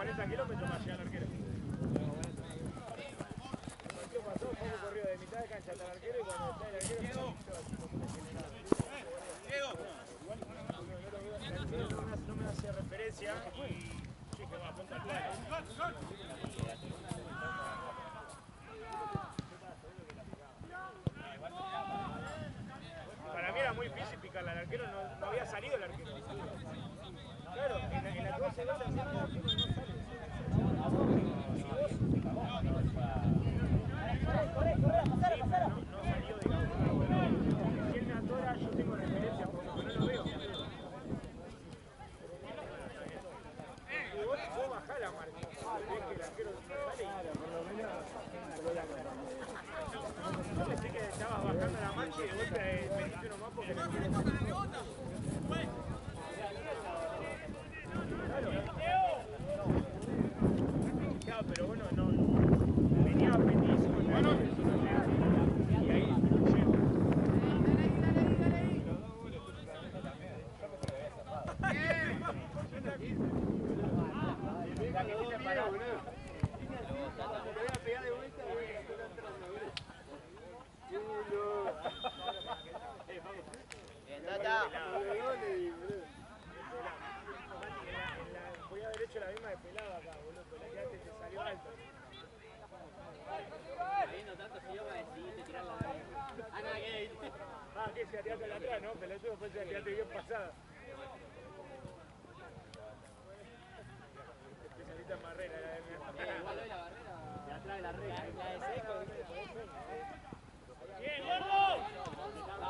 40 kilómetros más allá al arquero. El partido pasó, Paco corrió de mitad de cancha hasta el arquero y cuando está el arquero... No me hace referencia y sí que va a punta al palo. Para mí era muy difícil picarla, el arquero no había salido el arquero. Claro, en la tua segunda el arquero no sale. Corre, no salió, digamos. Si él me atora, yo tengo referencia, porque no lo veo. Vos bajá la marca, ves que el arquero no sale y... Yo pensé que estabas bajando la marcha y de golpe me diste uno más porque el arquero... Claro, pero bueno, no... Venía apretidísimo el y ahí llego. La que tiene parado, boludo. Te voy a pegar de vuelta, güey. Voy a haber hecho la misma de pelado acá, boludo. Pero la que antes te salió alto. No tanto si yo me decidiste tirar la verga. Ah, nada que ir. Ah, que se ateaste la atrás, ¿no? Pelotudo, fue se ateaste bien pasada. Especialista en barrera, era de mierda. Igual hoy la barrera de atrás de la red. La de seco. ¡Bien, gordo! No,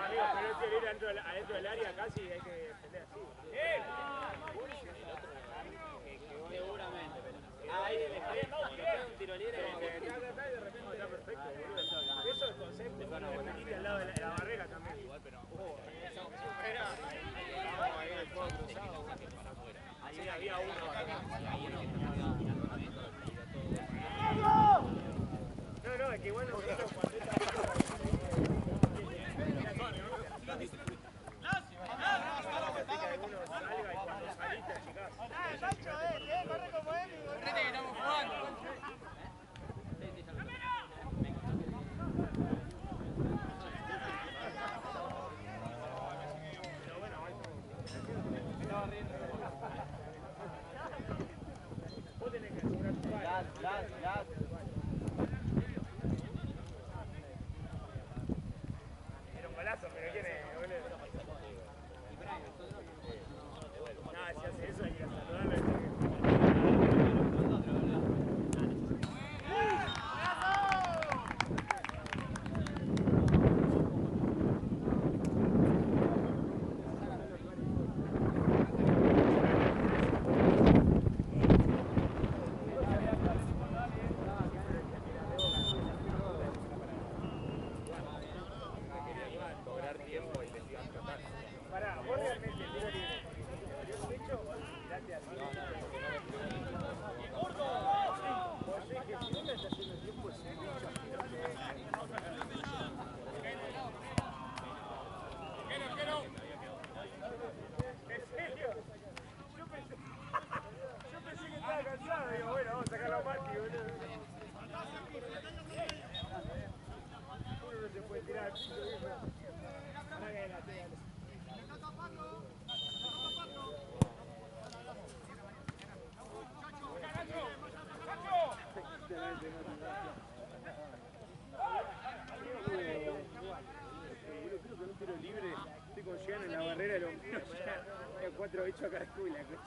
amigo, pero este ir adentro del área casi hay que defender así. ¡Bien! Seguramente, pero... Ahí le un tiro libre. De repente está perfecto, boludo. Eso es concepto, defendiste al lado de la barrera también. Igual, pero... Vamos ahí el juego cruzado. Ahí había uno. No, es que igual nosotros cuando está... Corre como él, correte que estamos jugando. Vos tenés que asegurar tu palo. Era un golazo, pero ¿quién es, boludo? No, si hace eso hay que saludarlo. Pará, vos realmente tiro libre. ¿Yo he hecho? Gracias. ¡Gordo! Vos sé que si no me estás haciendo tiempo, es mucho. ¿En serio? Yo pensé que estaba cansado. Digo, bueno, vamos a sacarlo a Mati, boludo. Uno no se puede tirar. Ahora que la tenga. Creo que un tiro libre, estoy con Jean en la barrera y lo mío ya 4 bichos a Caracú y la coche.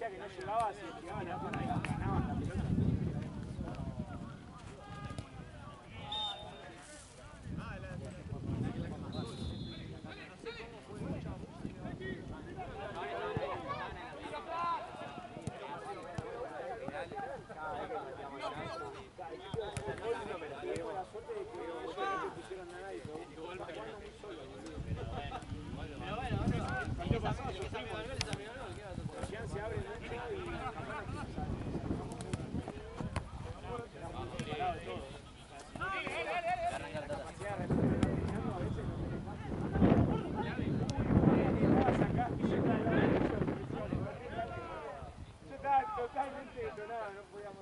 veía que no llegaba, se tiraba la bola y ganaban la pelota. Totalmente detonado, no podíamos.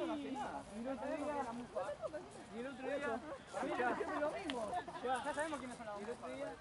no hace nada. Y el otro día, hacemos lo mismo. Ya sabemos quiénes son las bombas.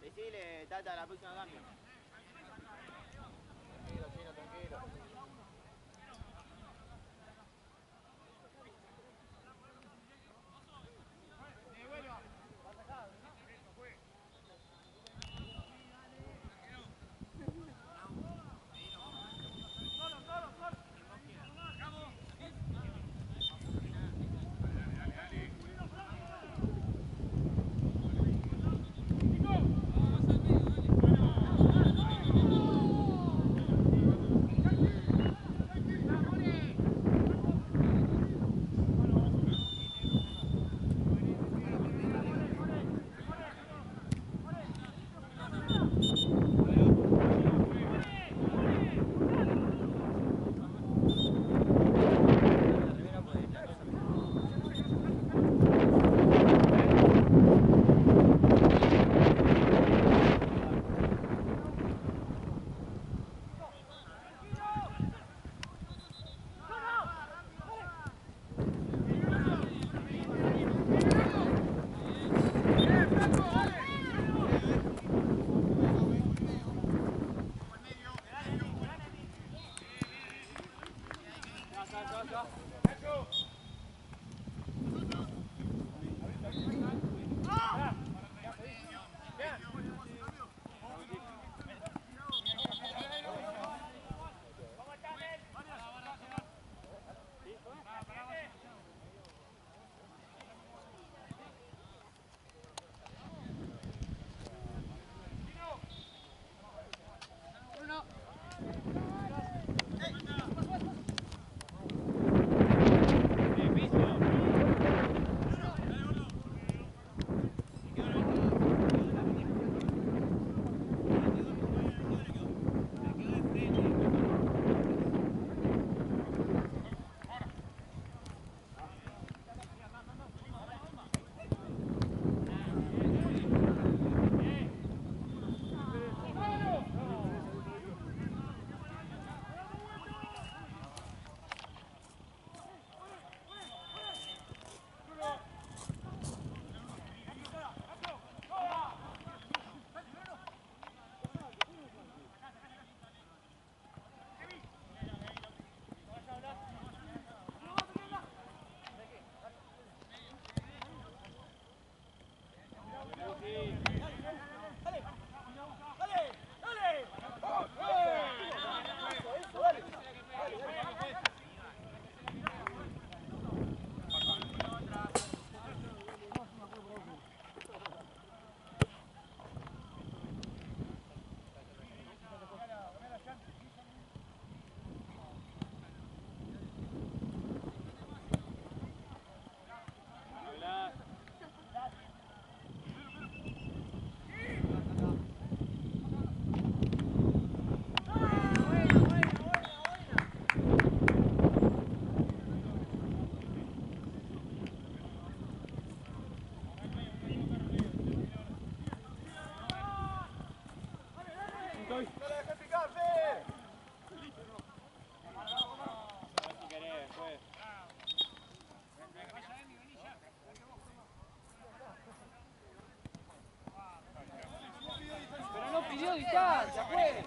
Decile, Tata, la próxima cambio. Tranquilo, Chino, tranquilo. distancia, juegue.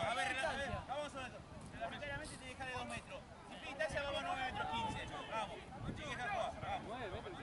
A ver, vamos a ver. Reglamentariamente te deja de 2 metros. Si pide distancia, vamos a 9 metros 15. Vamos, no llegues a jugar. Vamos. 9 metros.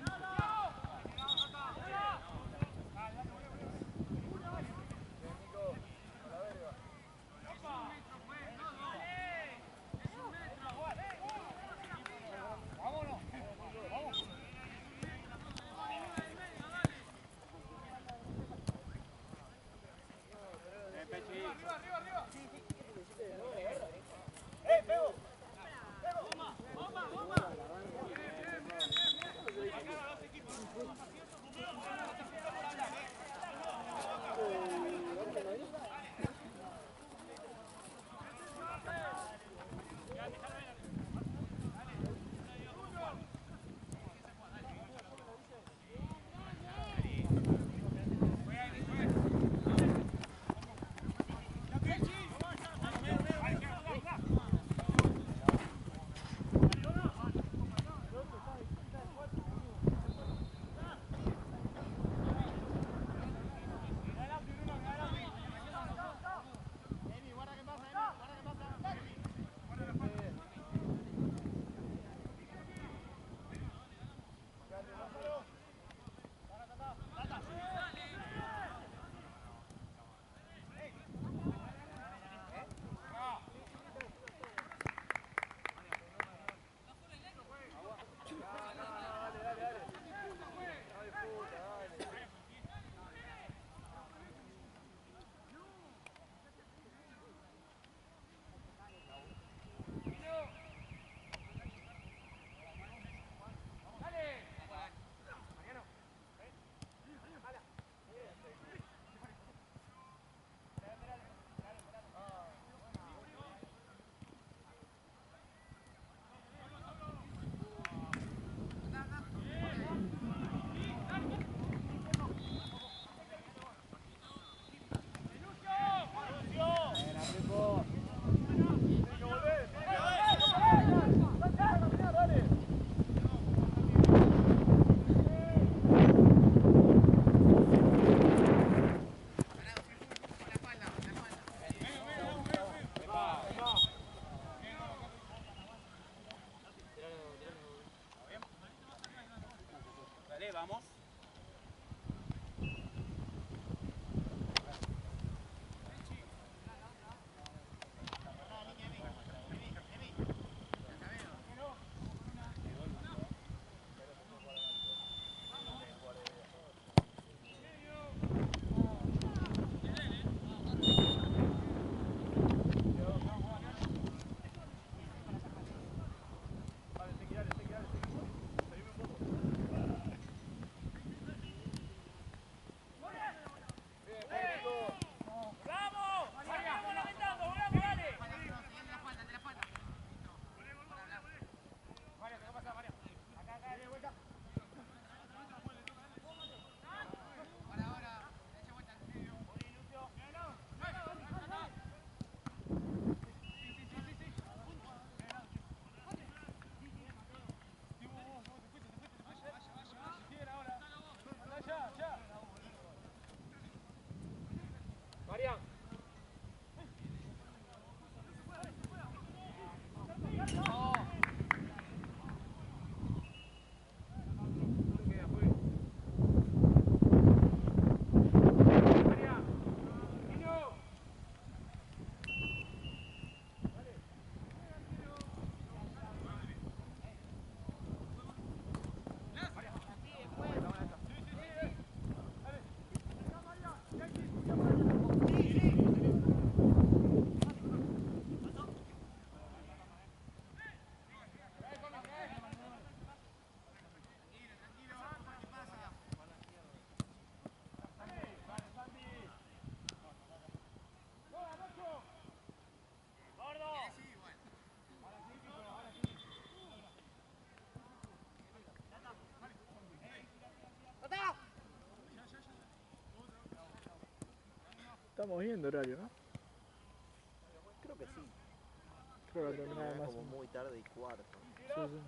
Dale, vamos. Estamos viendo horario, ¿no? Creo que sí. Creo que terminaba más. Como muy tarde y cuarto. Sí, sí.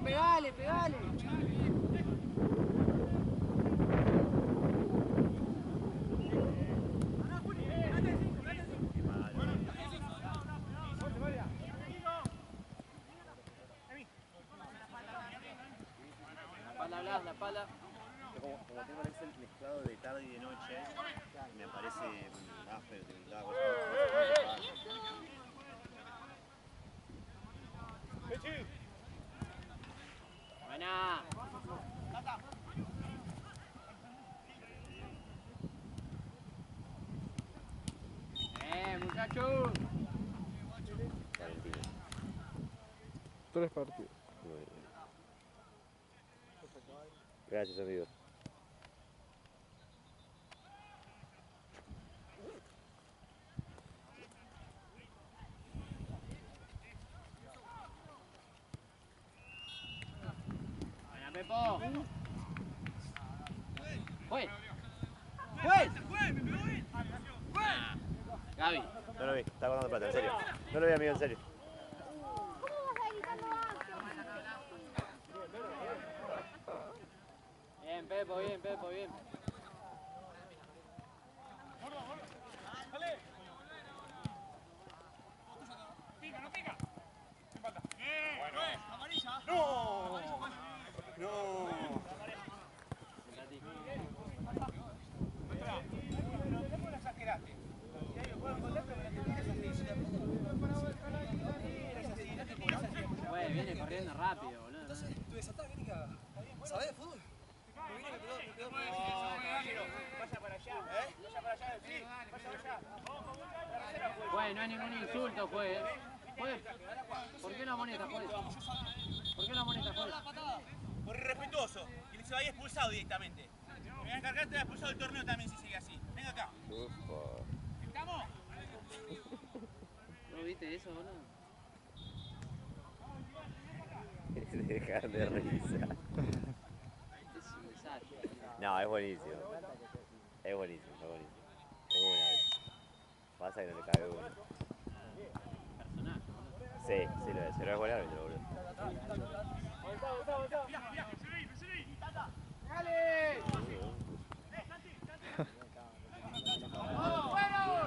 Pegale, pegale. La pala. Como tengo el Excel mezclado de tarde y de noche, me aparece After, cada cosa. Buena. Muchachos. 3 partidos. Gracias, amigo. Pepo. ¡Juez! ¡Juez! Gaby. No lo vi, está guardando plata, en serio. No lo vi, amigo, en serio. ¿Cómo vas a ir gritando antes? Bien, Pepo, bien, Pepo, bien. ¡No! ¡No! ¿Cómo la exageraste? Si hay que jugar en contacto, pero no tienes así. Güey, viene corriendo rápido, boludo. Entonces, tu desatada viene que haga. ¿Sabés de fútbol? No viene que pegó. Vaya para allá. Vaya para allá, sí. Vaya para allá. Güey, no hay ningún insulto, juez. Juez, ¿por qué la moneta, juez? ¿Por qué la moneta, juez? Por irrespetuoso. Y se vaya expulsado directamente. Me voy a encargar, te voy a expulsar del torneo también si sigue así. Venga acá. ¿Estamos? ¿No viste eso, boludo? Se dejan de risa. Es un desastre. No, es buenísimo. Es buenísimo, es buenísimo. Es buena vez. Pasa que no le cabe uno. Personaje, boludo. Sí, sí lo es. Pero es buen árbitro, boludo.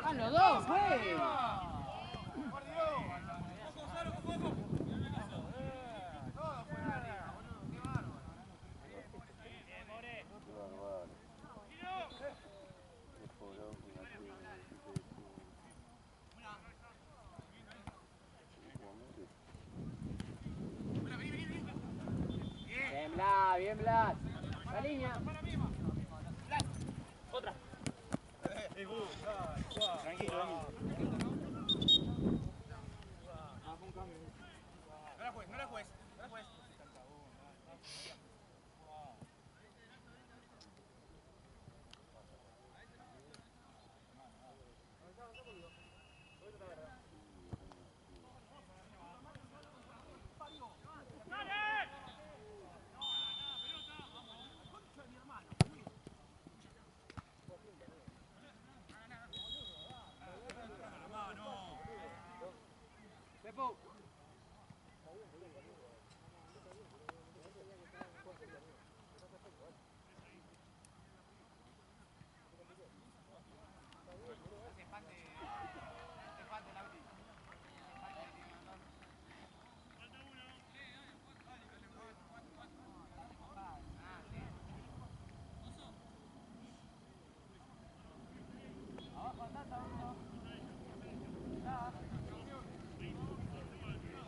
¡Ah, los dos, güey! Bien, Blas, bien, Blas. La línea. Tranquilo, No la juez, no la juez, no la juez. Pepo.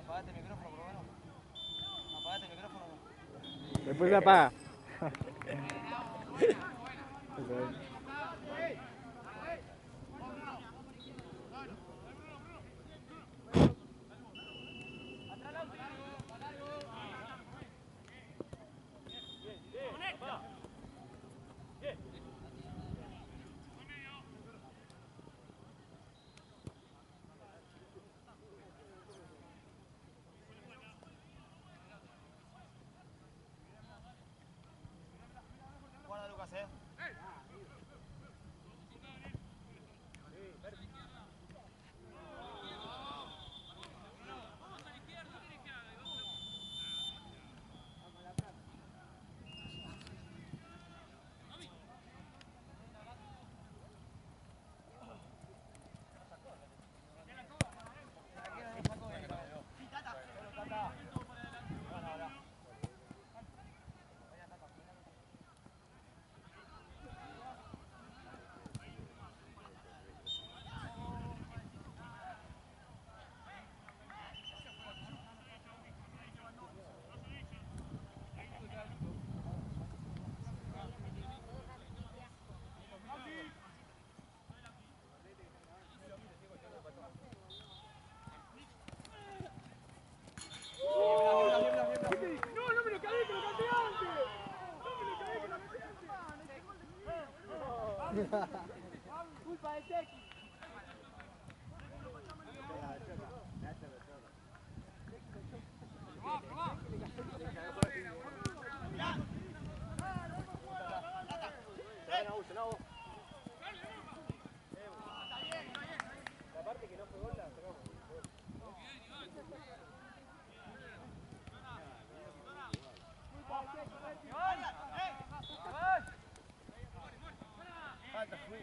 Apagate el micrófono, por lo menos. Apagate el micrófono. Después se apaga. Guarda, Lucas, Culpa de Tequi. ¡Vamos! evolucionado. La parte que no fue gol la sacamos. Falta, fui.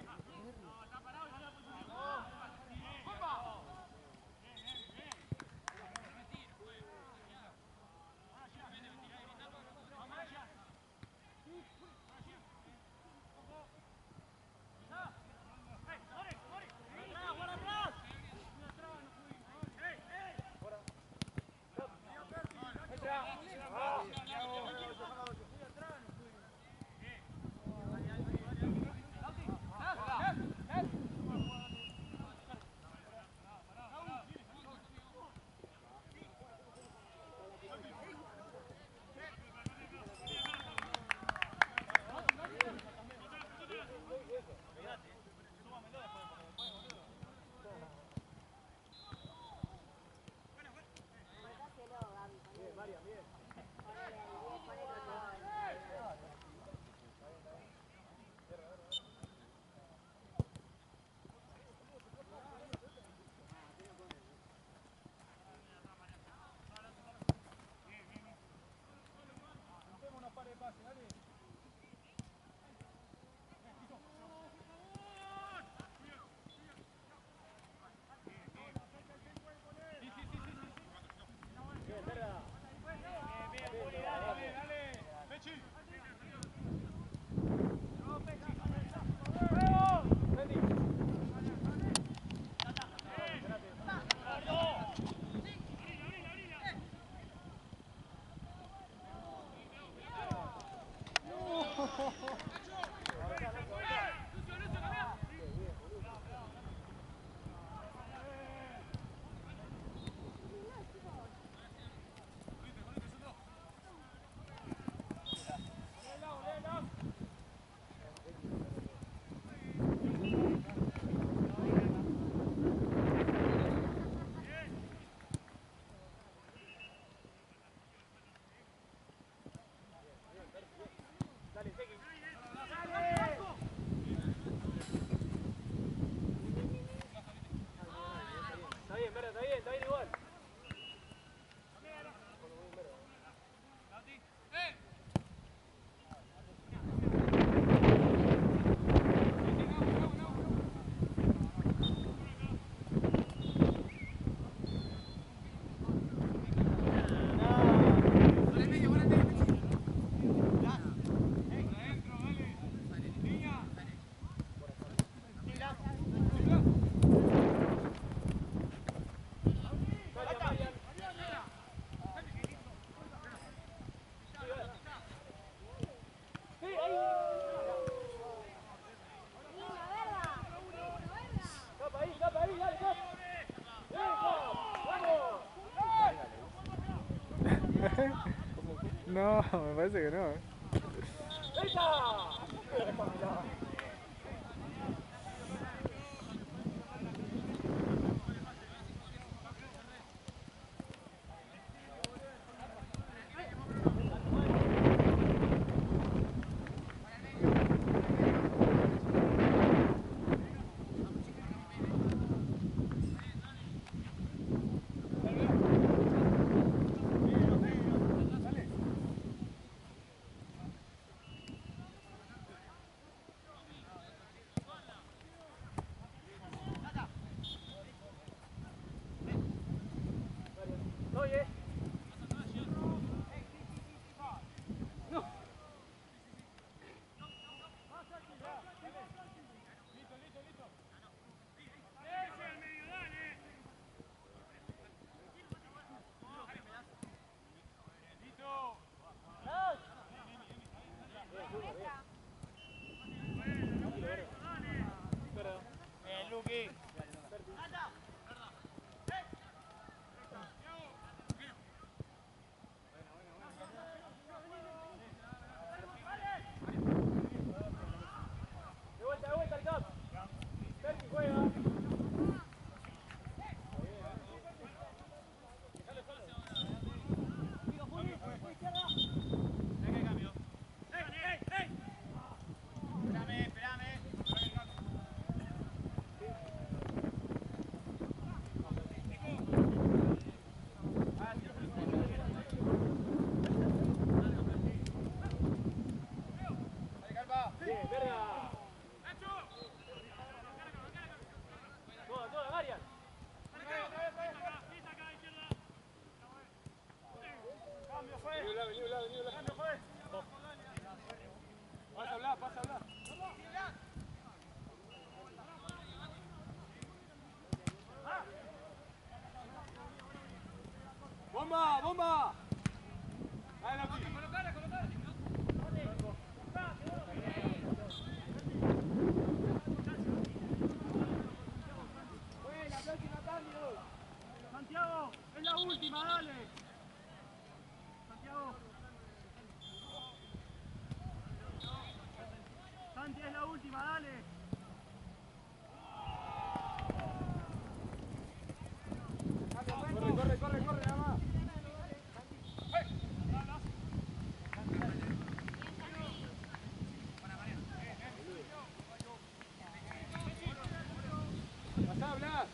Está bien igual. No, me parece que no. Bien, verga. Toda, Marian. Cambio, fue. Vení, cambio, fue. Pasa a hablar. ¡Bomba! Dale, Lauti. Colocala. Buena, próxima cambio. Santiago, es la última, dale. Santiago. Santi, es la última, dale. Corre, nada más. Pasá, Blas.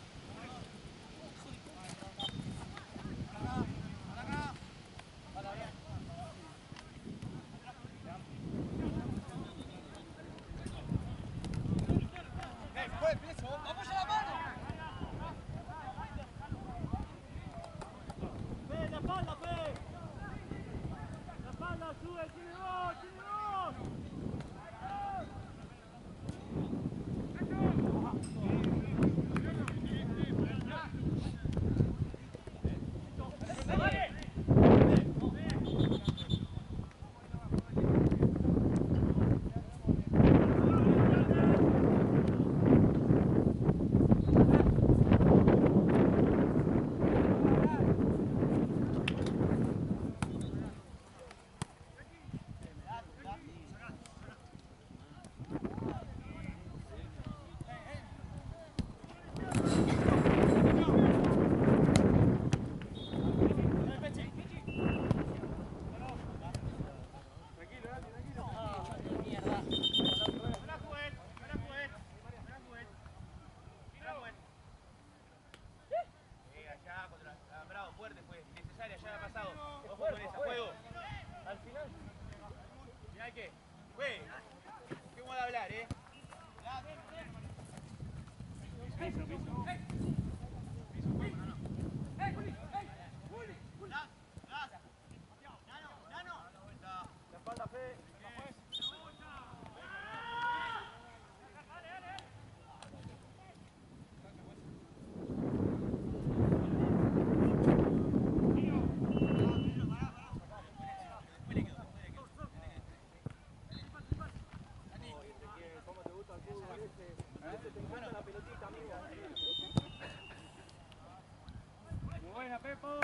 Buena, Pepo.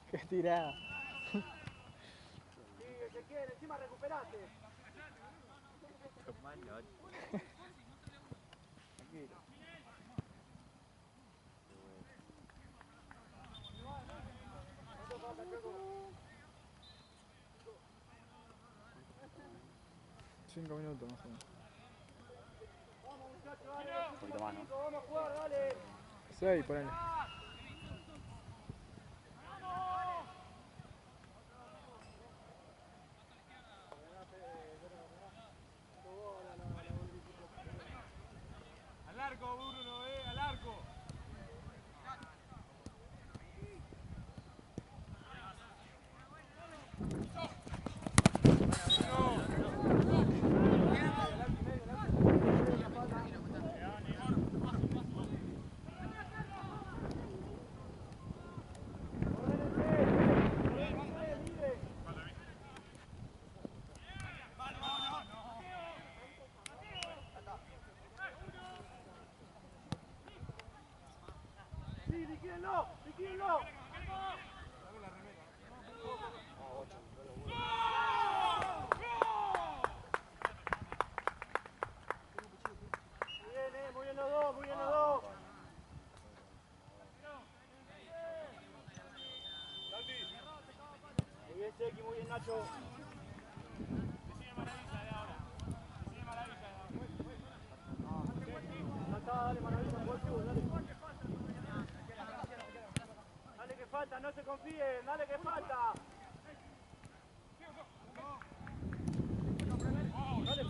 Qué tirada. Sí, se quiere, encima recuperaste. Tranquilo. Cinco minutos más o menos. Un poquito más, ¿no? Vamos a jugar, dale. 6, ponele. Al arco, Bruno, al arco. ¡Liquídenlo! Muy bien los dos, muy bien los dos. Muy bien Chequi, muy bien Nacho. Decime maravilla de ahora. Decime maravilla de ahora. Ya está, dale maravilla, dale. Dale que falta, no se confíen, dale que falta. Dale,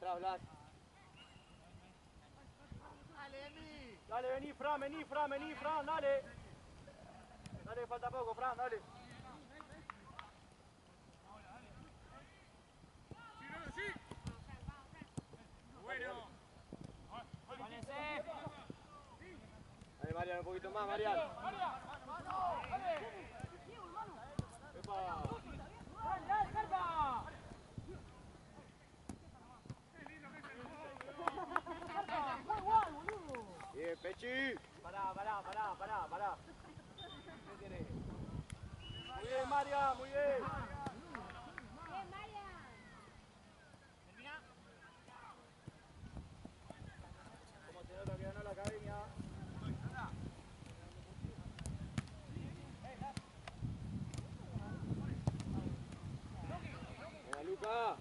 atrás, Blas. Dale, vení, Fran, dale. Dale, falta poco, Fran, dale. Dale, Mariano, un poquito más, Mariano. Bien, Pechi. Pará. ¿Qué querés? Muy bien, María, muy bien. Bien, Marian. ¿Cómo se nota que ganó la academia? Venga, Luca.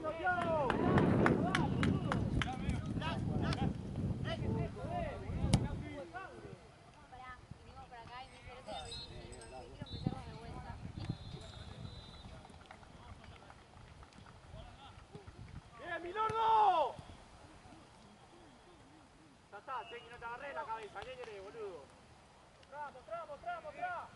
Bueno. Pará, vinimos para acá y me interesa quiero empezar de vuelta. ¡Bien, Milordo! Ya está, Chequi, no te agarré la cabeza. ¿Qué querés, boludo? Mostrá.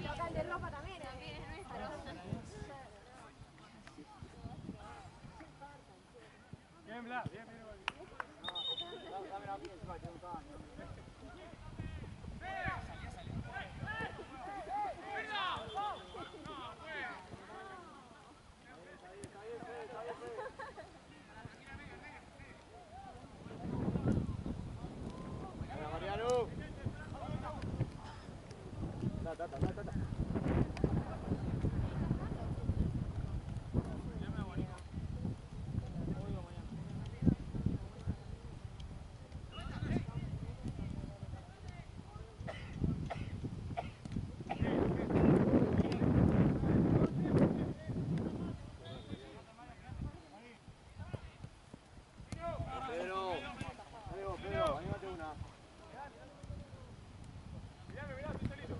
Acá el de ropa también es nuestro. Bien, Blas, bien. Dame la piel, que tengo un caño. Venga, Mariano. Ta. Pedro, anímate una. Mirá, estoy solito.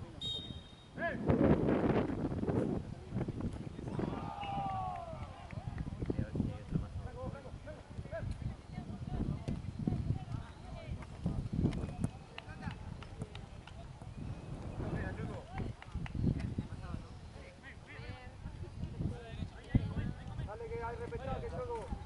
Dale que hay repechado, que juego.